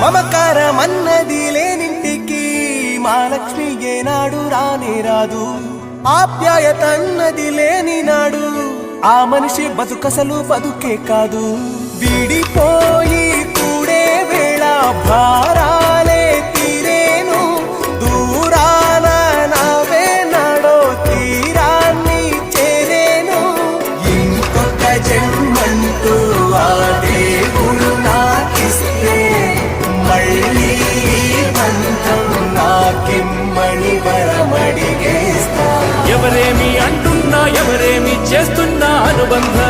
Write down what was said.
మమకారమన్నది లేనింటికి మహాలక్ష్మి ఏనాడు రానే రాదు. ఆప్యాయతన్నది లేని నాడు ఆ మనిషి బతుకసలు బతుకే కాదు. విడిపోయి కూడే వేళ భారాలే తీరేను, దూరాన నవే నాడో తీరాన్ని చేరేను. ఇంకొక జన్మంటూ ఆ దేవుడు నాకిస్తే మళ్ళీ బంధం నాకిమ్మడి వరమడిగేస్తా. ఎవరేమి అంటున్నా ఎవరేమి చేస్తున్నా అనుబంధం